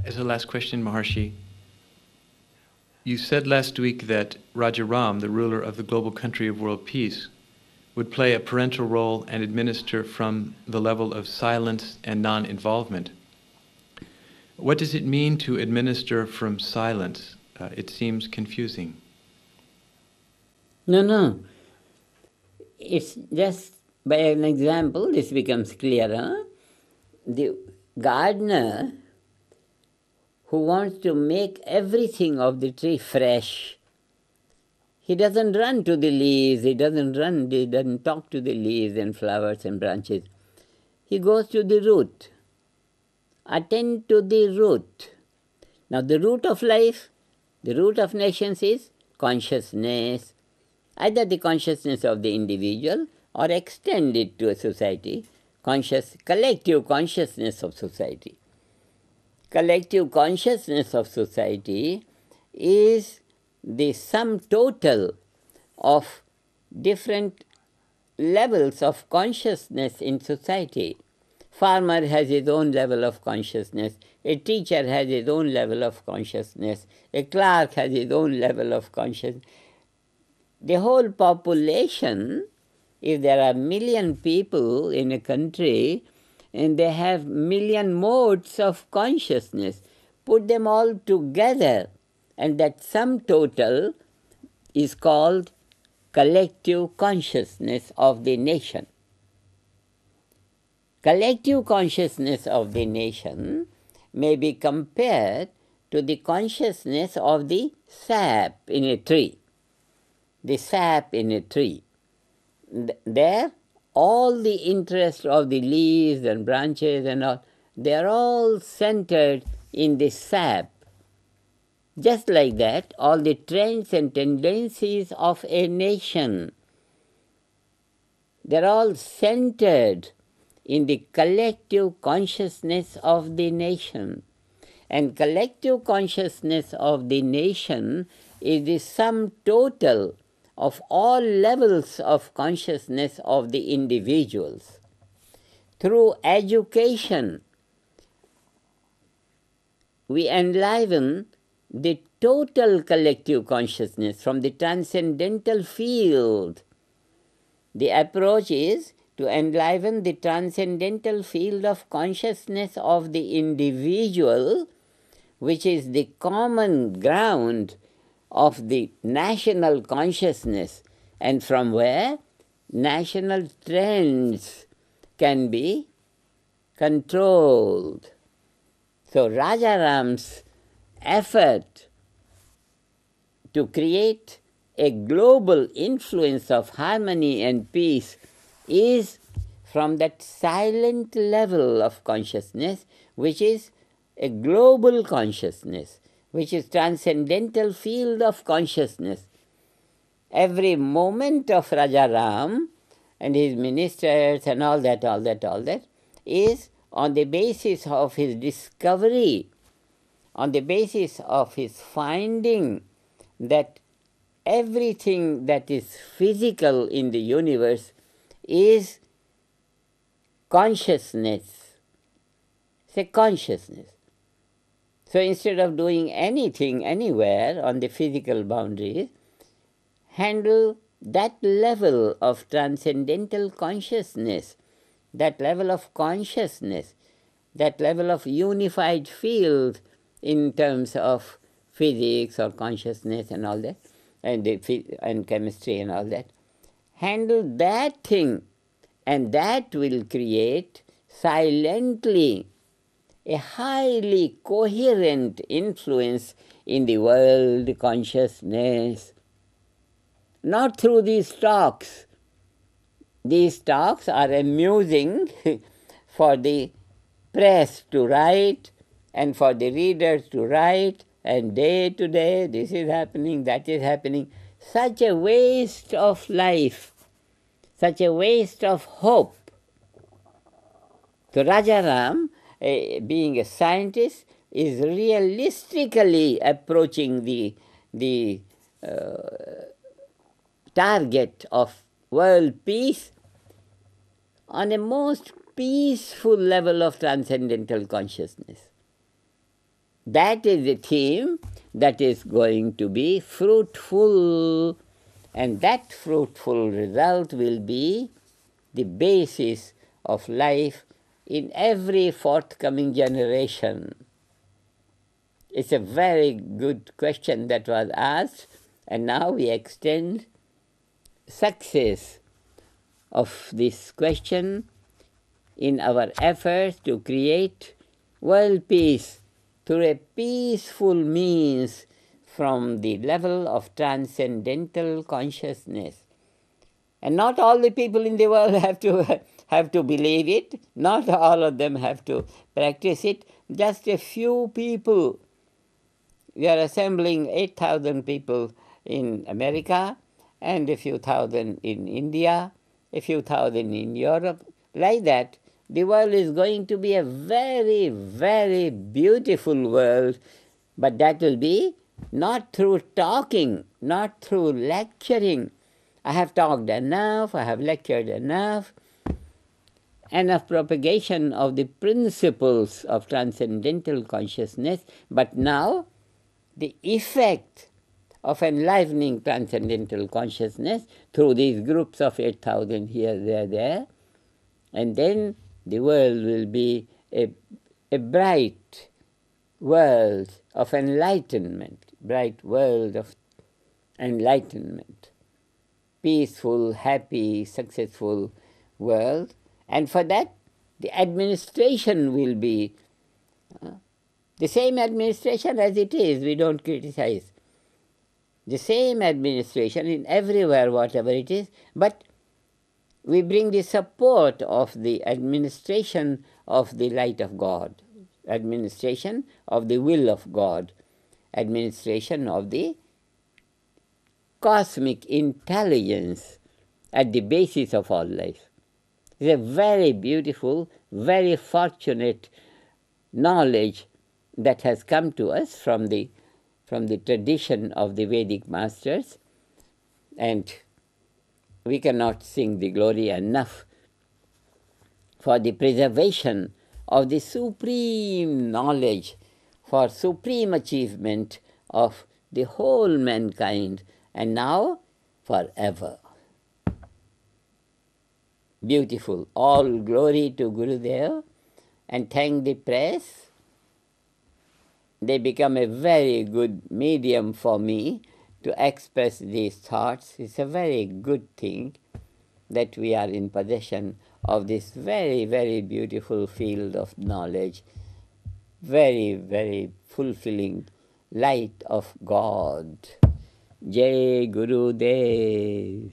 As a last question, Maharishi, you said last week that Raja Ram, the ruler of the global country of world peace, would play a parental role and administer from the level of silence and non-involvement. What does it mean to administer from silence? It seems confusing. No. It's just by an example, this becomes clearer. The gardener who wants to make everything of the tree fresh, he doesn't run to the leaves, he doesn't talk to the leaves and flowers and branches. He goes to the root. Attend to the root. Now the root of life, the root of nations is consciousness, either the consciousness of the individual or extend it to a society, collective consciousness of society. Collective consciousness of society is the sum total of different levels of consciousness in society. Farmer has his own level of consciousness, a teacher has his own level of consciousness, a clerk has his own level of consciousness. The whole population, if there are 1,000,000 people in a country and they have 1,000,000 modes of consciousness, put them all together and that sum total is called collective consciousness of the nation. Collective consciousness of the nation may be compared to the consciousness of the sap in a tree. The sap in a tree. There, all the interest of the leaves and branches and all, they are all centered in the sap. Just like that, all the trends and tendencies of a nation, they're all centered in the collective consciousness of the nation. And collective consciousness of the nation is the sum total of all levels of consciousness of the individuals. Through education, we enliven the total collective consciousness from the transcendental field. The approach is to enliven the transcendental field of consciousness of the individual, which is the common ground of the national consciousness, and from where national trends can be controlled. So Rajaram's effort to create a global influence of harmony and peace is from that silent level of consciousness, which is a global consciousness, which is transcendental field of consciousness. Every moment of Rajaram and his ministers and all that is on the basis of his discovery, on the basis of his finding that everything that is physical in the universe is consciousness. It's a consciousness. So instead of doing anything anywhere on the physical boundaries, handle that level of transcendental consciousness, that level of consciousness, that level of unified field in terms of physics or consciousness and all that, and chemistry and all that. Handle that thing, and that will create silently a highly coherent influence in the world consciousness. Not through these talks. These talks are amusing for the press to write and for the readers to write, and day to day this is happening, that is happening. Such a waste of life, such a waste of hope. So Rajaram, being a scientist, is realistically approaching the target of world peace on a most peaceful level of transcendental consciousness. That is the theme that is going to be fruitful, and that fruitful result will be the basis of life in every forthcoming generation. It's a very good question that was asked, and now we extend success of this question in our efforts to create world peace through a peaceful means from the level of transcendental consciousness. And not all the people in the world have to believe it, not all of them have to practice it, just a few people. We are assembling 8,000 people in America, and a few thousand in India, a few thousand in Europe. Like that, the world is going to be a very, very beautiful world, but that will be not through talking, not through lecturing. I have talked enough, I have lectured enough propagation of the principles of transcendental consciousness, but now the effect of enlivening transcendental consciousness through these groups of 8,000 here, there, and then the world will be a bright world of enlightenment, bright world of enlightenment, peaceful, happy, successful world. And for that, the administration will be the same administration as it is. We don't criticize. The same administration in everywhere, whatever it is, but we bring the support of the administration of the light of God, administration of the will of God, administration of the cosmic intelligence at the basis of all life. It's a very beautiful, very fortunate knowledge that has come to us from the tradition of the Vedic masters, and we cannot sing the glory enough for the preservation of the supreme knowledge, for supreme achievement of the whole mankind, and now forever. Beautiful. All glory to Gurudev, and thank the press. They become a very good medium for me to express these thoughts. It's a very good thing that we are in possession of this very, very beautiful field of knowledge, very, very fulfilling light of God. Jai Gurudev.